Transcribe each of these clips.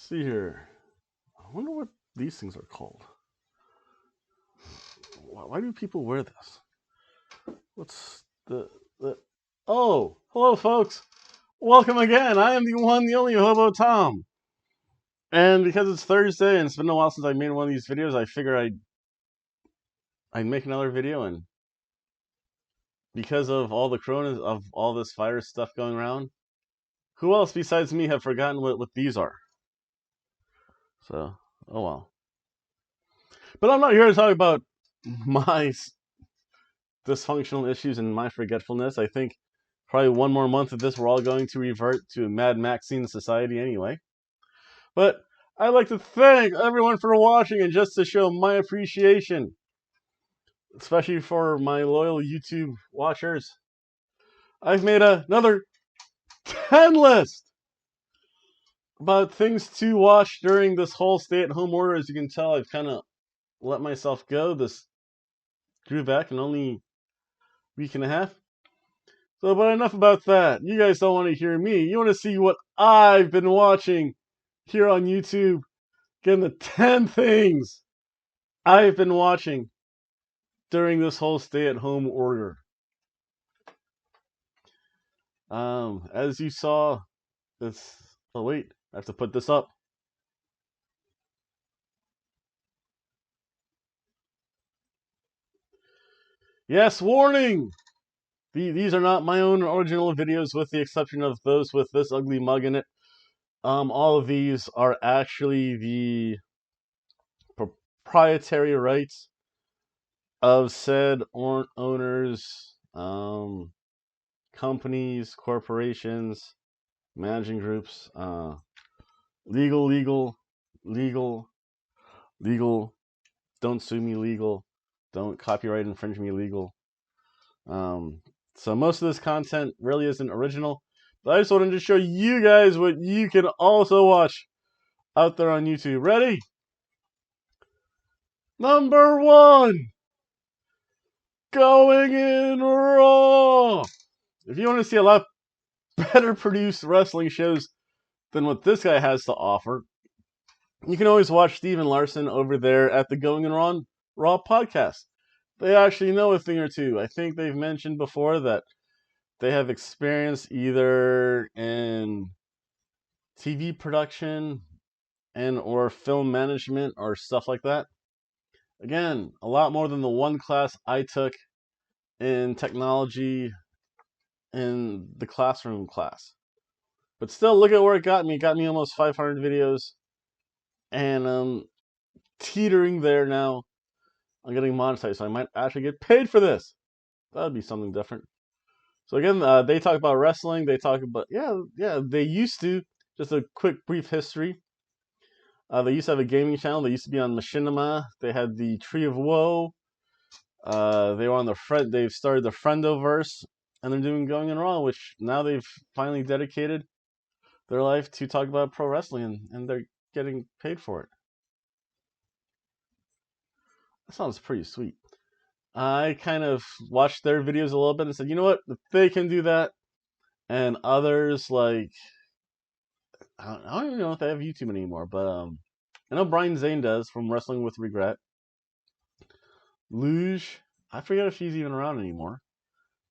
see here. I wonder what these things are called. Why do people wear this? What's the... Oh, hello, folks. Welcome again. I am the one, the only Hobo Tom. And because it's Thursday and it's been a while since I made one of these videos, I figure I'd make another video. And because of all the corona, of all this virus stuff going around, who else besides me have forgotten what these are? So, oh well. But I'm not here to talk about my dysfunctional issues and my forgetfulness. I think probably one more month of this, we're all going to revert to Mad Maxine society anyway. But I'd like to thank everyone for watching, and just to show my appreciation, especially for my loyal YouTube watchers, I've made another 10 list about things to watch during this whole stay-at-home order. As you can tell, I've kind of let myself go. This grew back in only a week and a half. So, but enough about that. You guys don't want to hear me. You want to see what I've been watching here on YouTube. Again, the 10 things I've been watching during this whole stay-at-home order. As you saw, this... Oh, wait. I have to put this up. Yes, warning! These are not my own original videos, with the exception of those with this ugly mug in it. All of these are actually the proprietary rights of said owners, companies, corporations, managing groups, legal, don't sue me legal, don't copyright infringe me legal. So most of this content really isn't original, but I just wanted to show you guys what you can also watch out there on YouTube. Ready? Number 1, Going in Raw. If you want to see a lot better produced wrestling shows than what this guy has to offer, you can always watch Steven Larson over there at the Going in Raw podcast. They actually know a thing or two. I think they've mentioned before that they have experience either in TV production and or film management or stuff like that. Again, a lot more than the one class I took in technology in the classroom class. But still, look at where it got me. It got me almost 500 videos. And teetering there now. I'm getting monetized, so I might actually get paid for this. That would be something different. So again, they talk about wrestling. They talk about, yeah, they used to. Just a quick, brief history. They used to have a gaming channel. They used to be on Machinima. They had the Tree of Woe. They were on the They've started the Friendoverse, and they're doing Going in Raw, which now they've finally dedicated their life to talk about pro wrestling, and they're getting paid for it. That sounds pretty sweet. I kind of watched their videos a little bit and said, you know what, if they can do that, and others like, I don't even know if they have YouTube anymore, but I know Brian Zane does from Wrestling with Regret. Luge, I forget if she's even around anymore.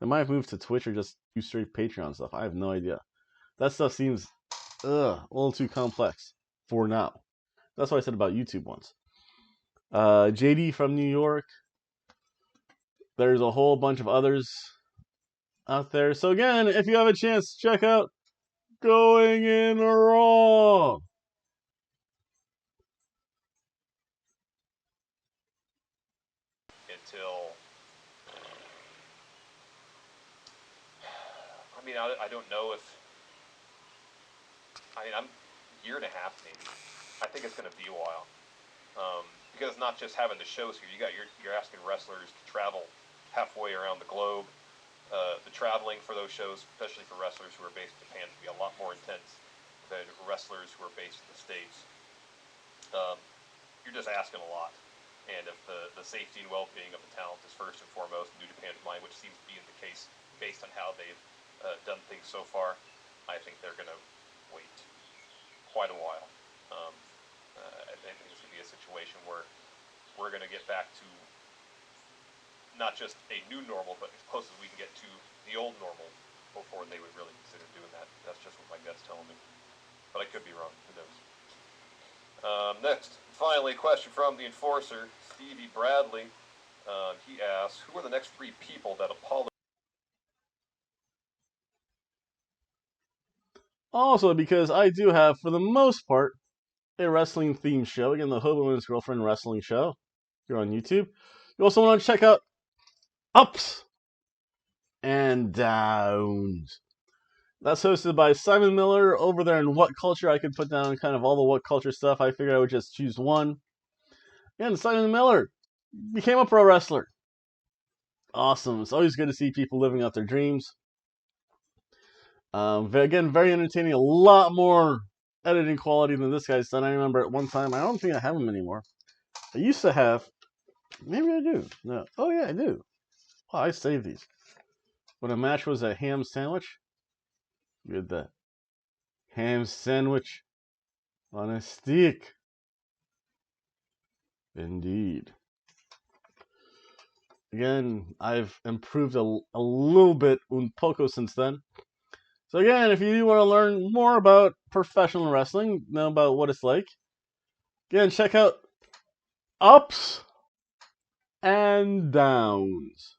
They might have moved to Twitch or just do straight Patreon stuff. I have no idea. That stuff seems a little too complex for now. That's what I said about YouTube once. JD from New York. There's a whole bunch of others out there. So again, if you have a chance, check out Going in Raw. Until, I mean, I don't know if, I mean, I'm a year and a half maybe. I think it's going to be a while. Because it's not just having the shows here. You're asking wrestlers to travel halfway around the globe. The traveling for those shows, especially for wrestlers who are based in Japan, can be a lot more intense than wrestlers who are based in the States. You're just asking a lot. And if the safety and well-being of the talent is first and foremost in New Japan's mind, which seems to be the case based on how they've done things so far, I think they're going to wait quite a while. a situation where we're going to get back to not just a new normal, but as close as we can get to the old normal before they would really consider doing that. That's just what my gut's telling me. But I could be wrong. Who knows? Next, finally, a question from the Enforcer, Stevie Bradley. He asks, who are the next 3 people that Apollo... Also, because I do have, for the most part, a wrestling themed show. Again, the Hobo and His Girlfriend wrestling show here on YouTube. You also want to check out Ups and Downs. That's hosted by Simon Miller over there in What Culture. I could put down kind of all the What Culture stuff. I figured I would just choose one. And Simon Miller became a pro wrestler. Awesome. It's always good to see people living out their dreams. Again, very entertaining. A lot more editing quality than this guy's done. I remember at one time, I don't think I have him anymore. I used to have. Maybe I do. No. Oh, yeah, I do. Oh, I saved these. When a match was a ham sandwich, we had the ham sandwich on a stick. Indeed. Again, I've improved a little bit un poco since then. So again, if you do want to learn more about professional wrestling, know about what it's like, again, check out Ups and Downs.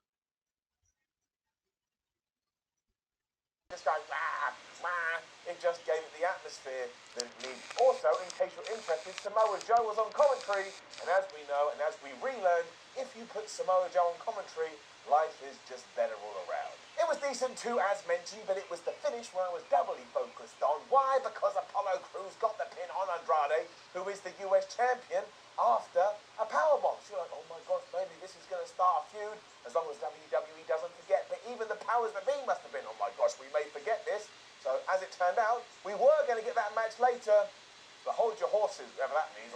Just going, wah, wah. It just gave it the atmosphere that it needed. Also, in case you're interested, Samoa Joe was on commentary, and as we know, and as we relearned, if you put Samoa Joe on commentary, life is just better all around. It was decent too, as mentioned, but it was the finish where I was doubly focused on. Why? Because Apollo Crews got the pin on Andrade, who is the US champion, after a powerbomb. So you're like, oh my gosh, maybe this is going to start a feud, as long as WWE doesn't forget. But even the powers that be must have been, oh my gosh, we may forget this. So as it turned out, we were going to get that match later. But hold your horses, whatever that means.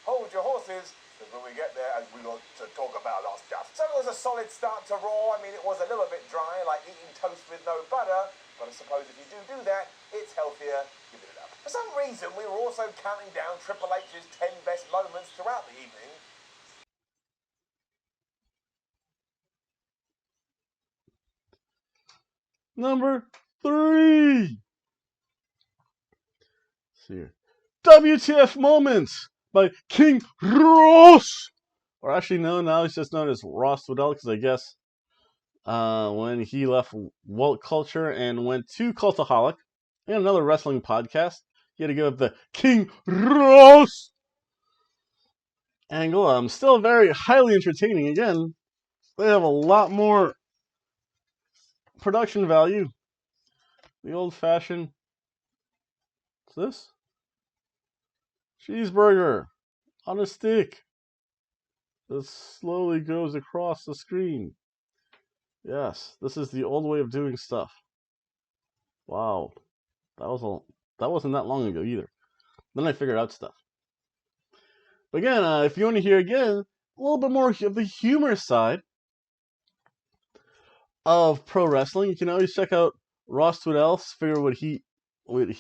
Hold your horses, because when we get there, as we got to talk about our stuff. So it was a solid start to Raw. I mean, it was a little bit dry, like eating toast with no butter. But I suppose if you do that, it's healthier. Give it up. For some reason, we were also counting down Triple H's 10 best moments throughout the evening. Number 3. Let's see here. WTF Moments by King Ross. Or actually, no, now he's just known as Ross Waddell, because I guess when he left Walt Culture and went to Cultaholic and another wrestling podcast, he had to give up the King Ross angle. Still very highly entertaining. Again, they have a lot more production value. The old-fashioned, what's this? Cheeseburger on a stick that slowly goes across the screen. Yes, this is the old way of doing stuff. Wow, that wasn't that long ago either. Then I figured out stuff. But again, if you want to hear again a little bit more of the humor side of pro wrestling, you can always check out Ross Waddell, figure what he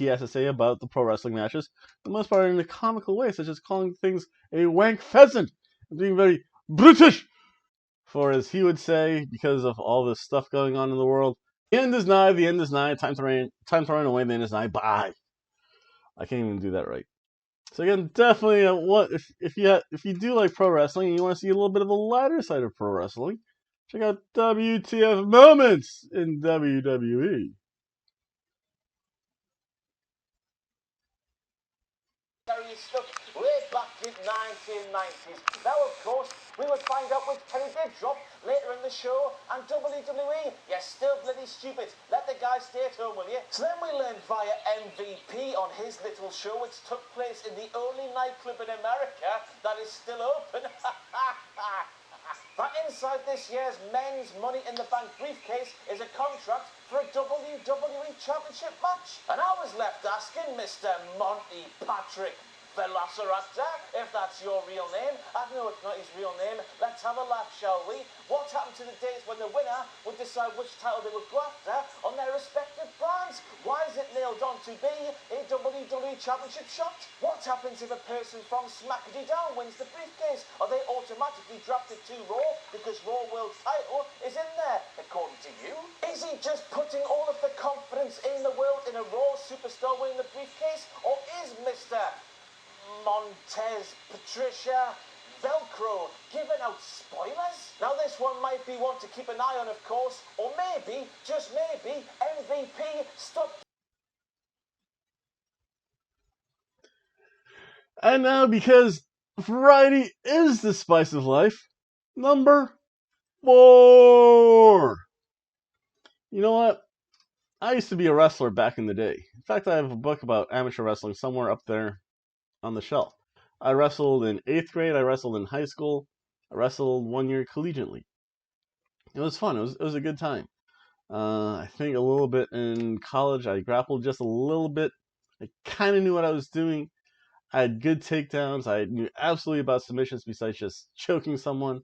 has to say about the pro wrestling matches. For the most part, in a comical way, such as calling things a wank pheasant, and being very British. For as he would say, because of all this stuff going on in the world, the end is nigh, the end is nigh, time to run away, the end is nigh, bye. I can't even do that right. So again, definitely, if you do like pro wrestling and you want to see a little bit of the lighter side of pro wrestling, check out WTF Moments in WWE. Stuff way back in 1990s. Now, of course, we would find out which penny did drop later in the show, and WWE, you're still bloody stupid. Let the guy stay at home, will you? So then we learned via MVP on his little show, which took place in the only nightclub in America that is still open. That inside this year's men's Money in the Bank briefcase is a contract for a WWE Championship match. And I was left asking Mr. Monty Patrick Velociraptor, if that's your real name. I know it's not his real name. Let's have a laugh, shall we? What happened to the days when the winner would decide which title they would go after on their respective brands? Why is it nailed on to be a WWE Championship shot? What happens if a person from Smackity Down wins the briefcase? Are they automatically drafted to Raw because Raw World's title is in there, according to you? Is he just putting all of the confidence in the world in a Raw superstar winning the briefcase? Or is Mr. Montez Patricia Velcro giving out spoilers? Now this one might be one to keep an eye on, of course, or maybe, just maybe, MVP stopped. And now, because variety is the spice of life, number 4. You know what? I used to be a wrestler back in the day. In fact, I have a book about amateur wrestling somewhere up there on the shelf. I wrestled in 8th grade. I wrestled in high school. I wrestled 1 year collegiately. It was fun. It was a good time. I think a little bit in college. I grappled just a little bit. I kind of knew what I was doing. I had good takedowns. I knew absolutely about submissions besides just choking someone.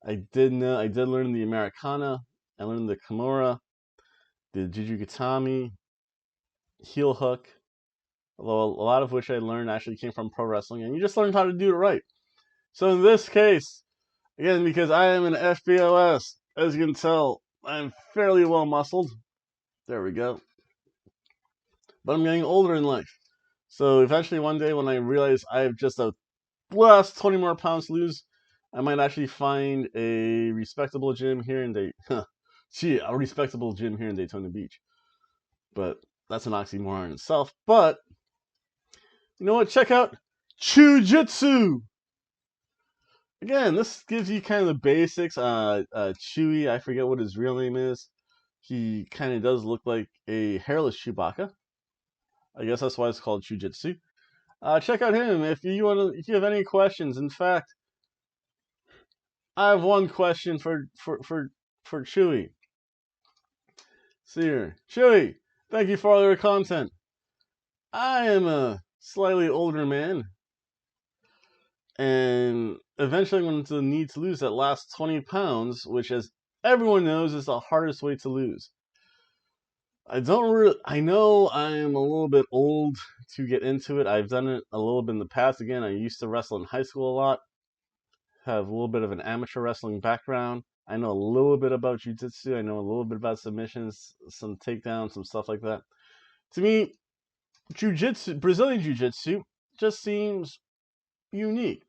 I did learn the Americana. I learned the Kimura, the Jujutami, heel hook. Although a lot of which I learned actually came from pro wrestling, and you just learned how to do it right. So in this case, again, because I am an FBOS, as you can tell, I'm fairly well muscled. There we go. But I'm getting older in life. So eventually one day when I realize I have just a last 20 more pounds to lose, I might actually find a respectable gym here in a respectable gym here in Daytona Beach. But that's an oxymoron in itself. But you know what? Check out Jiu-Jitsu. Again, this gives you kind of the basics. Chewie, I forget what his real name is. He kind of does look like a hairless Chewbacca. I guess that's why it's called Jiu-Jitsu. Check out him if you have any questions. In fact, I have one question for Chewie. See here, Chewie. Thank you for all your content. I am a slightly older man, and eventually I'm going to need to lose that last 20 pounds, which, as everyone knows, is the hardest weight to lose. I know I'm a little bit old to get into it. I've done it a little bit in the past. Again, I used to wrestle in high school a lot. Have a little bit of an amateur wrestling background. I know a little bit about jiu-jitsu. I know a little bit about submissions, some takedowns, some stuff like that. To me, Brazilian jiu-jitsu just seems unique.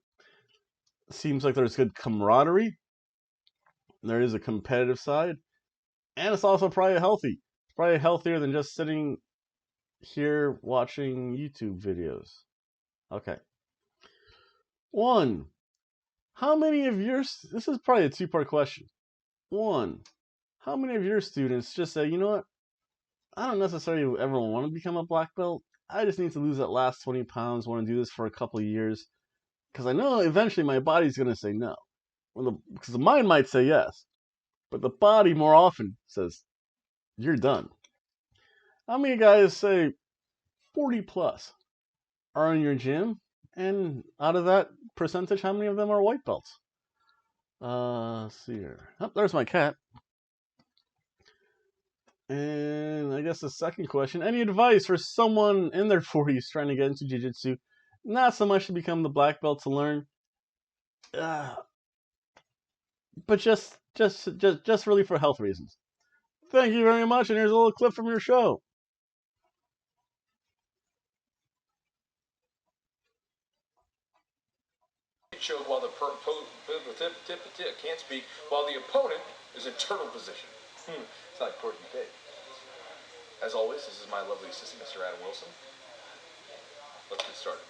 Seems like there's good camaraderie. There is a competitive side. And it's also probably healthy. It's probably healthier than just sitting here watching YouTube videos. Okay. 1. How many of this is probably a 2-part question. 1. How many of your students just say, you know what? I don't necessarily ever want to become a black belt. I just need to lose that last 20 pounds. Want to do this for a couple of years. Because I know eventually my body's going to say no. Because the mind might say yes. But the body more often says, you're done. How many guys say 40 plus are in your gym? And out of that percentage, how many of them are white belts? Let's see here. Oh, there's my cat. And I guess the second question, any advice for someone in their 40s trying to get into jiu-jitsu? Not so much to become the black belt to learn, but just really for health reasons. Thank you very much, and here's a little clip from your show. Choke while can't speak while the opponent is in turtle position. It's like Courtney Pig. As always, this is my lovely assistant, Mr. Adam Wilson. Let's get started.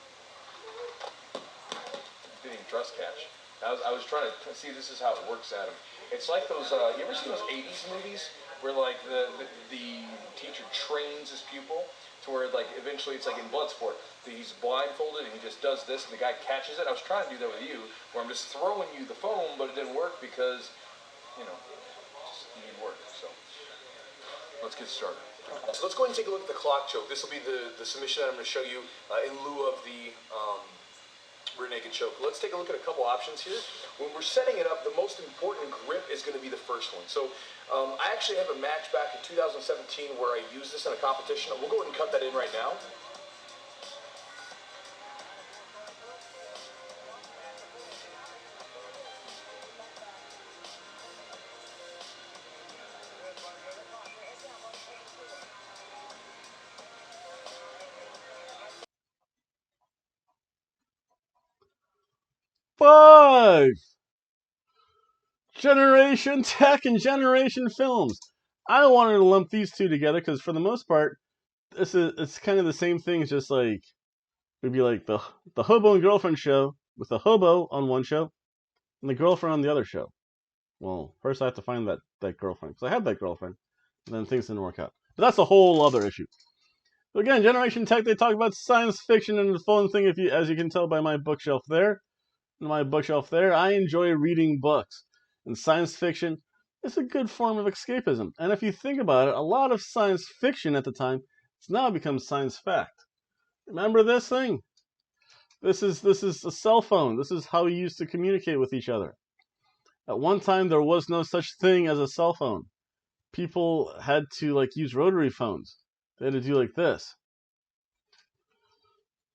Getting dress catch. I was trying to see. This is how it works, Adam. It's like those. You ever seen those '80s movies where like the teacher trains his pupil to where like eventually it's like in Bloodsport. He's blindfolded and he just does this and the guy catches it. I was trying to do that with you, where I'm just throwing you the foam, but it didn't work because, just need work. So let's get started. So let's go ahead and take a look at the clock choke. This will be the submission that I'm going to show you in lieu of the rear naked choke. Let's take a look at a couple options here. When we're setting it up, the most important grip is going to be the first one. So I actually have a match back in 2017 where I used this in a competition. We'll go ahead and cut that in right now. Five. Generation Tech and Generation Films. I wanted to lump these two together because for the most part, it's kind of the same thing. It's just like it'd be like the Hobo and Girlfriend show with the hobo on one show and the girlfriend on the other show. Well, first I have to find that girlfriend because I had that girlfriend, and then things didn't work out. But that's a whole other issue. So again, Generation Tech, they talk about science fiction and the fun thing. As you can tell by my bookshelf there, I enjoy reading books. And science fiction is a good form of escapism. And if you think about it, a lot of science fiction at the time has now become science fact. Remember this thing? This is a cell phone. This is how we used to communicate with each other. At one time, there was no such thing as a cell phone. People had to use rotary phones. They had to do like this.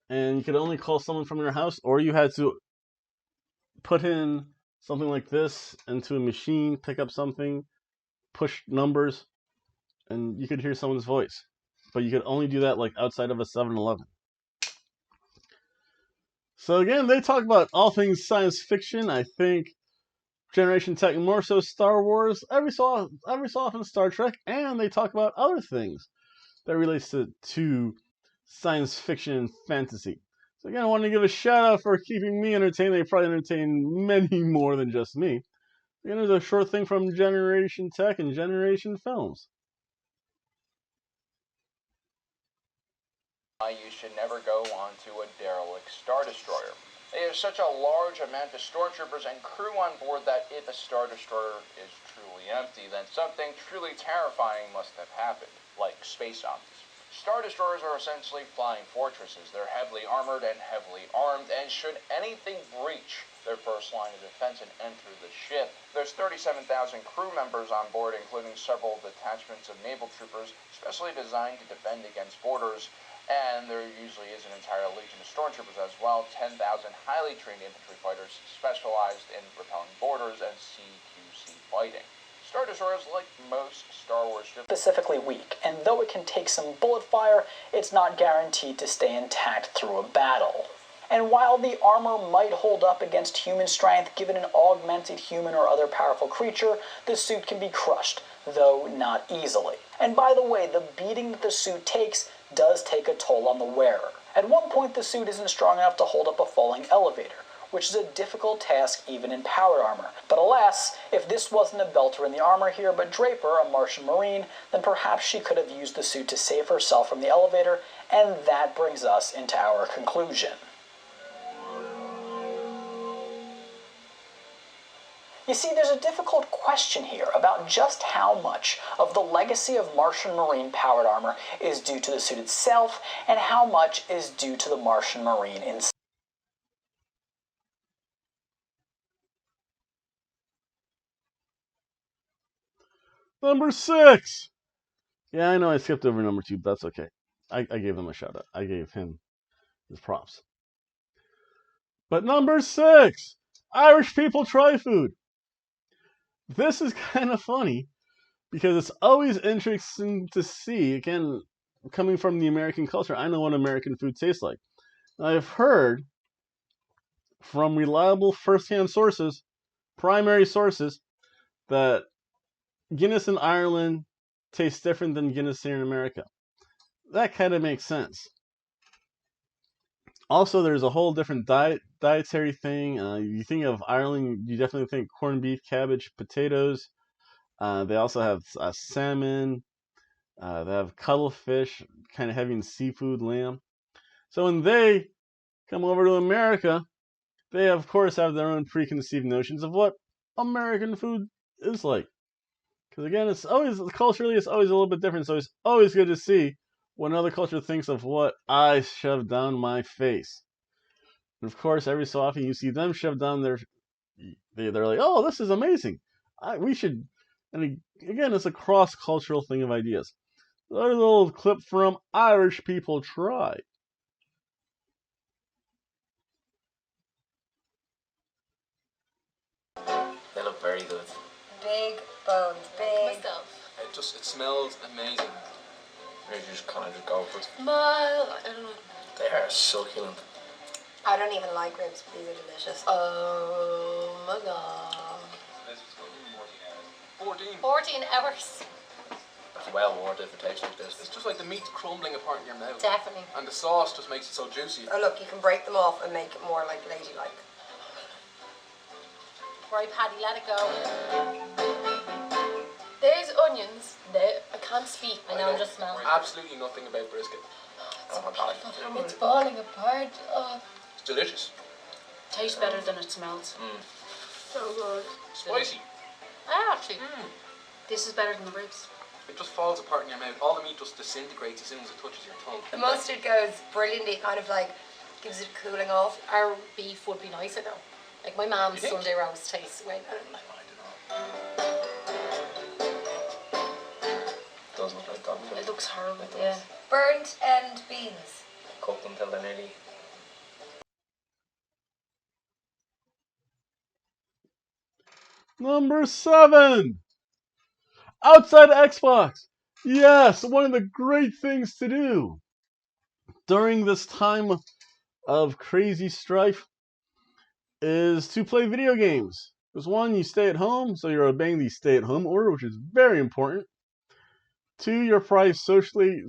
And you could only call someone from your house, or you had to put in something like this into a machine, pick up something, push numbers, and you could hear someone's voice. But you could only do that outside of a 7-Eleven. So again, they talk about all things science fiction. I think Generation Tech, more so Star Wars, every so often Star Trek, and they talk about other things that relates to science fiction and fantasy. So again, I want to give a shout out for keeping me entertained. They probably entertain many more than just me. Again, there's a short thing from Generation Tech and Generation Films. You should never go onto a derelict Star Destroyer. There is such a large amount of stormtroopers and crew on board that if a Star Destroyer is truly empty, then something truly terrifying must have happened, like space zombies. Star Destroyers are essentially flying fortresses. They're heavily armored and heavily armed, and should anything breach their first line of defense and enter the ship, there's 37,000 crew members on board, including several detachments of naval troopers, specially designed to defend against boarders. And there usually is an entire legion of stormtroopers as well, 10,000 highly trained infantry fighters specialized in repelling boarders and CQC fighting. Star Destroyers, like most Star Wars ships, specifically weak, and though it can take some bullet fire, it's not guaranteed to stay intact through a battle. And while the armor might hold up against human strength given an augmented human or other powerful creature, the suit can be crushed, though not easily. And by the way, the beating that the suit takes does take a toll on the wearer. At one point, the suit isn't strong enough to hold up a falling elevator, which is a difficult task even in powered armor. But alas, if this wasn't a belter in the armor here, but Draper, a Martian Marine, then perhaps she could have used the suit to save herself from the elevator, and that brings us into our conclusion. You see, there's a difficult question here about just how much of the legacy of Martian Marine powered armor is due to the suit itself, and how much is due to the Martian Marine inside. Number 6! Yeah, I know I skipped over number 2, but that's okay. I gave them a shout out. I gave him his props. But number 6! Irish people try food. This is kind of funny because it's always interesting to see, again, coming from the American culture, I know what American food tastes like. I've heard from reliable first-hand sources, primary sources, that Guinness in Ireland tastes different than Guinness here in America. That kind of makes sense. Also, there's a whole different dietary thing. You think of Ireland, you definitely think corned beef, cabbage, potatoes. They also have salmon. They have cuttlefish, kind of heavy in seafood, lamb. So when they come over to America, they of course have their own preconceived notions of what American food is like. Because again, it's always culturally, it's always a little bit different. So it's always good to see what another culture thinks of what I shove down my face. And of course, every so often you see them shove down their. They're like, "Oh, this is amazing. We should." And again, it's a cross-cultural thing of ideas. Another little clip from Irish People Try. They look very good. Big bones, big. It smells amazing. Maybe you just kind of go for it. I don't know. They are succulent. I don't even like ribs, but these are delicious. Oh my god. This is going to be 14 hours. 14. 14 hours. It's well worth it for taste like this. It's just like the meat's crumbling apart in your mouth. Definitely. And the sauce just makes it so juicy. Oh look, you can break them off and make it more like ladylike. Right, Paddy, let it go. There's onions. I can't speak. I know, I'm just smelling. Absolutely nothing about brisket. Oh my god. It's falling apart. Oh. It's delicious. Tastes better than it smells. So good. Spicy. Actually, this is better than the ribs. It just falls apart in your mouth. All the meat just disintegrates as soon as it touches your tongue. The mustard goes brilliantly, kind of like gives it a cooling off. Our beef would be nicer though. Like my mom's You think? Sunday roast tastes way better. Does look like dog food. It looks horrible. It does. Yeah. Burnt end beans. Cooked until they're nearly. Number 7. Outside Xbox. Yes, one of the great things to do during this time of crazy strife is to play video games. Because one, you stay at home, so you're obeying the stay-at-home order, which is very important. 2, you're probably socially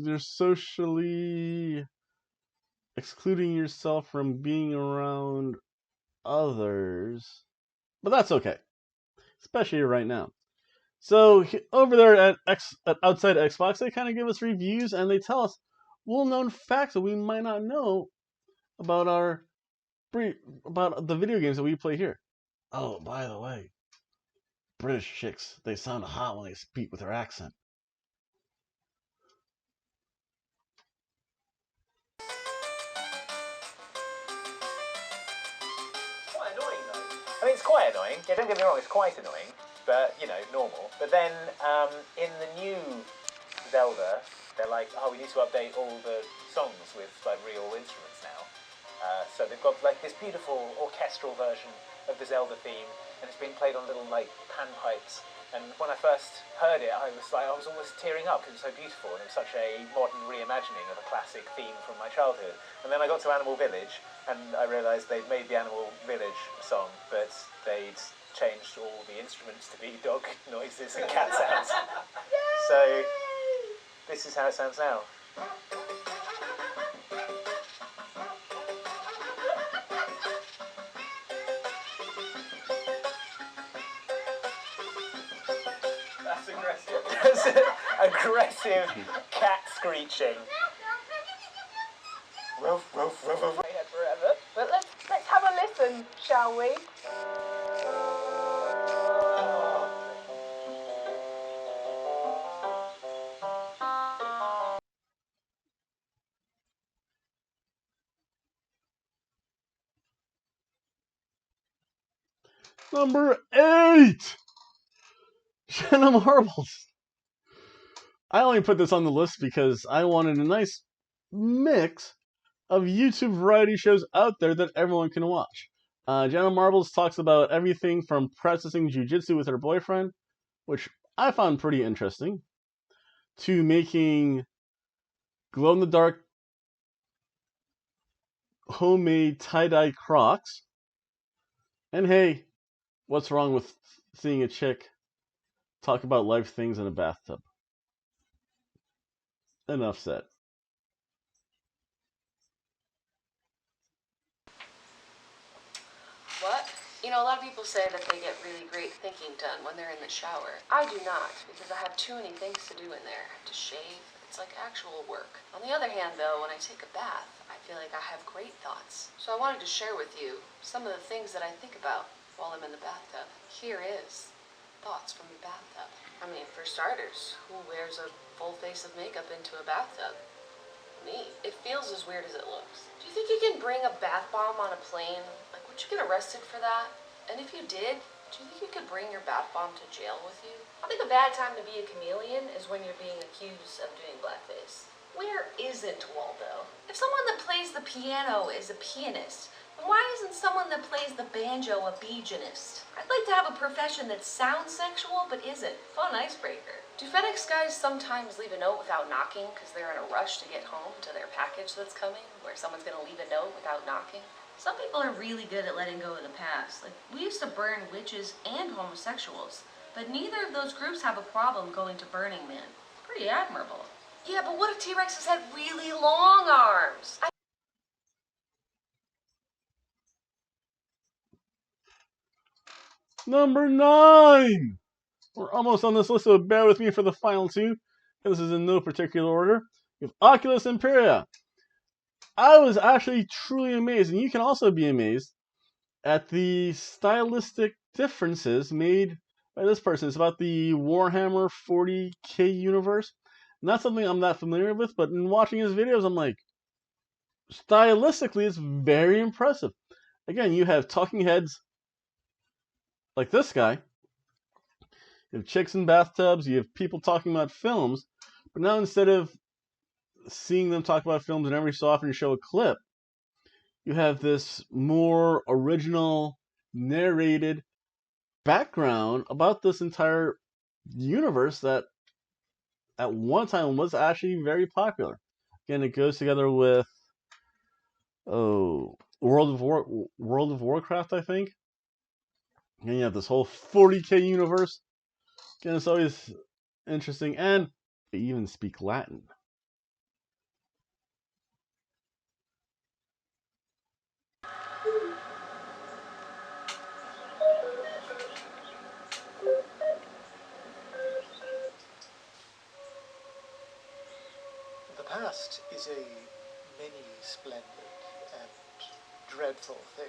excluding yourself from being around others. But that's okay, especially right now. So over there at Outside Xbox, they kind of give us reviews and they tell us well-known facts that we might not know about about the video games that we play here. Oh, by the way, British chicks, they sound hot when they speak with their accent. Quite annoying though. I mean, it's quite annoying. Yeah, don't get me wrong, it's quite annoying, but you know, normal. But then in the new Zelda, they're like, oh, we need to update all the songs with like real instruments now. So they've got like this beautiful orchestral version of the Zelda theme, and it's being played on little like panpipes. And when I first heard it, I was almost tearing up because it's so beautiful and it was such a modern reimagining of a classic theme from my childhood. And then I got to Animal Village and I realised they'd made the Animal Village song, but they'd changed all the instruments to be dog noises and cat sounds. So this is how it sounds now. Aggressive cat screeching. Ruff, ruff, ruff, ruff. Forever. But let's have a listen, shall we? Number 8. Jenna Marbles. I only put this on the list because I wanted a nice mix of YouTube variety shows out there that everyone can watch. Jenna Marbles talks about everything from practicing jujitsu with her boyfriend, which I found pretty interesting, to making glow-in-the-dark homemade tie-dye Crocs. And hey, what's wrong with seeing a chick talk about life things in a bathtub? Enough said. What? You know, a lot of people say that they get really great thinking done when they're in the shower. I do not, because I have too many things to do in there. I have to shave. It's like actual work. On the other hand, though, when I take a bath, I feel like I have great thoughts. So I wanted to share with you some of the things that I think about while I'm in the bathtub. Here is thoughts from your bathtub? I mean, for starters, who wears a full face of makeup into a bathtub? Me. It feels as weird as it looks. Do you think you can bring a bath bomb on a plane? Like, would you get arrested for that? And if you did, do you think you could bring your bath bomb to jail with you? I think a bad time to be a chameleon is when you're being accused of doing blackface. Where isn't Waldo? If someone that plays the piano is a pianist, then why isn't someone that plays the banjo a bejanist? I'd like to have a profession that sounds sexual but isn't. Fun icebreaker. Do FedEx guys sometimes leave a note without knocking because they're in a rush to get home to their package that's coming, where someone's going to leave a note without knocking? Some people are really good at letting go of the past. Like, we used to burn witches and homosexuals, but neither of those groups have a problem going to Burning Man. Pretty admirable. Yeah, but what if T-Rexes had really long arms? Number 9! We're almost on this list, so bear with me for the final two. This is in no particular order. We have Oculus Imperia. I was actually truly amazed, and you can also be amazed at the stylistic differences made by this person. It's about the Warhammer 40k universe. Not something I'm that familiar with, but in watching his videos, I'm like, stylistically, it's very impressive. Again, you have talking heads like this guy. You have chicks in bathtubs. You have people talking about films. But now instead of seeing them talk about films and every so often show a clip, you have this more original, narrated background about this entire universe that at one time was actually very popular. Again, it goes together with World of Warcraft, I think. And you have this whole 40k universe. Again, it's always interesting, and they even speak Latin. The past is a many splendid and dreadful thing.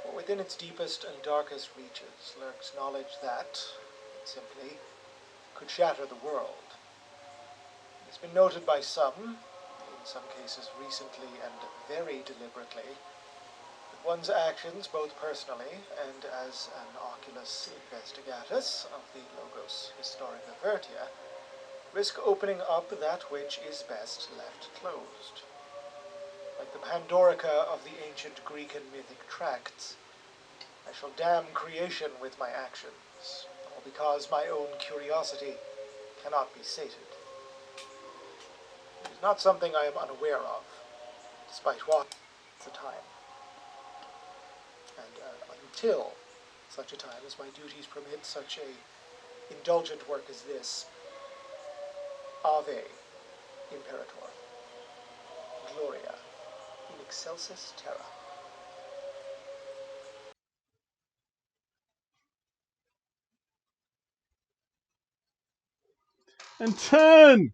For within its deepest and darkest reaches lurks knowledge that, simply, could shatter the world. It has been noted by some, in some cases recently and very deliberately, that one's actions, both personally and as an oculus investigatus of the Logos Historica Vertia, risk opening up that which is best left closed. Like the Pandorica of the ancient Greek and mythic tracts, I shall damn creation with my actions, all because my own curiosity cannot be sated. It is not something I am unaware of, despite what the time. And until such a time as my duties permit such a indulgent work as this, Ave Imperator, Gloria in excelsis terra. And 10!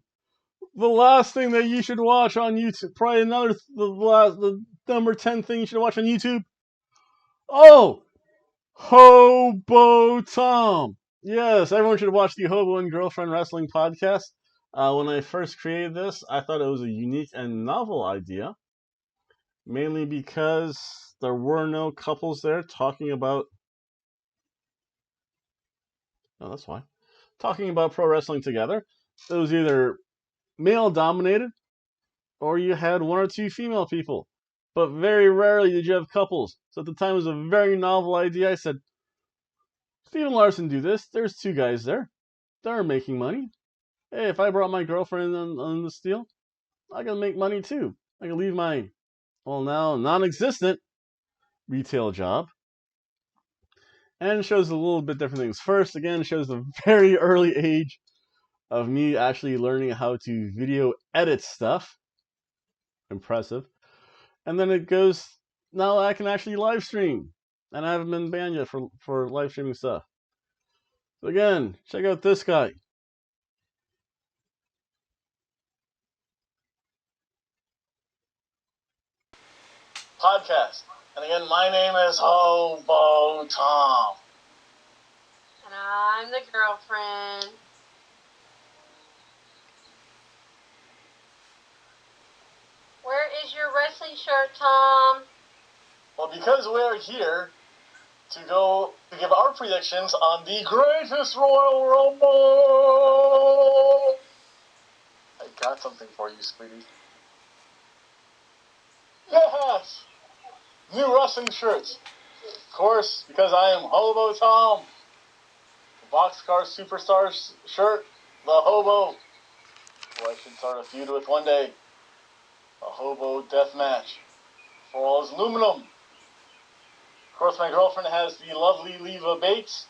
The last thing that you should watch on YouTube. Probably the number 10 thing you should watch on YouTube. Oh! Hobo Tom! Yes, everyone should watch the Hobo and Girlfriend Wrestling podcast. When I first created this, I thought it was a unique and novel idea. Mainly because there were no couples there talking about... Oh, that's why. Talking about pro wrestling together. It was either male-dominated, or you had one or two female people. But very rarely did you have couples. So at the time, it was a very novel idea. I said, Steven Larson do this. There's two guys there. They're making money. Hey, if I brought my girlfriend on this deal, I can make money too. I can leave my, well, now non-existent retail job. And it shows a little bit different things. First, again, it shows the very early age of me actually learning how to video edit stuff. Impressive. And then it goes, now I can actually live stream. And I haven't been banned yet for live streaming stuff. So again, check out this guy. Podcast. And again, my name is Hobo Tom. And I'm the girlfriend. Where is your wrestling shirt, Tom? Well, because we're here to give our predictions on the greatest Royal Rumble. I got something for you, sweetie. Yes! New wrestling shirts. Of course, because I am Hobo Tom. Boxcar Superstar shirt, the Hobo, who I should start a feud with one day. A Hobo death match for all his aluminum. Of course, my girlfriend has the lovely Leva Bates,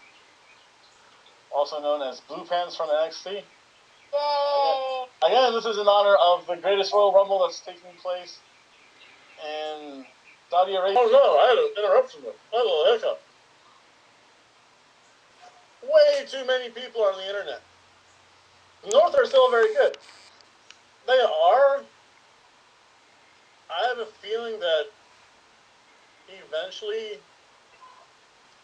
also known as Blue Pants from NXT. Again, this is in honor of the greatest Royal Rumble that's taking place in Saudi Arabia. Oh no, I had an interruption there. I had a little hiccup. Way too many people on the internet. The North are still very good. They are. I have a feeling that eventually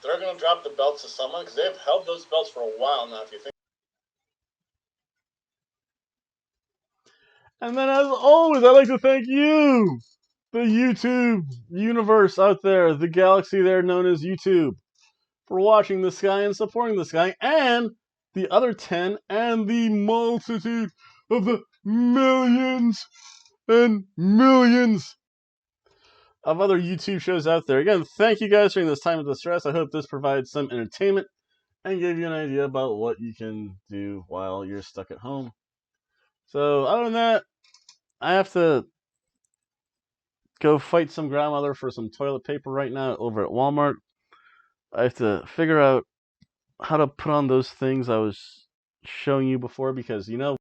they're going to drop the belts to someone because they've held those belts for a while now, if you think. And then, as always, I'd like to thank you, the YouTube universe out there, the galaxy there known as YouTube, for watching this guy and supporting this guy, and the other 10 and the multitude of the millions and millions of other YouTube shows out there. Again, thank you guys during this time of distress. I hope this provides some entertainment and gave you an idea about what you can do while you're stuck at home. So, other than that, I have to go fight some grandmother for some toilet paper right now over at Walmart. I have to figure out how to put on those things I was showing you before because, you know,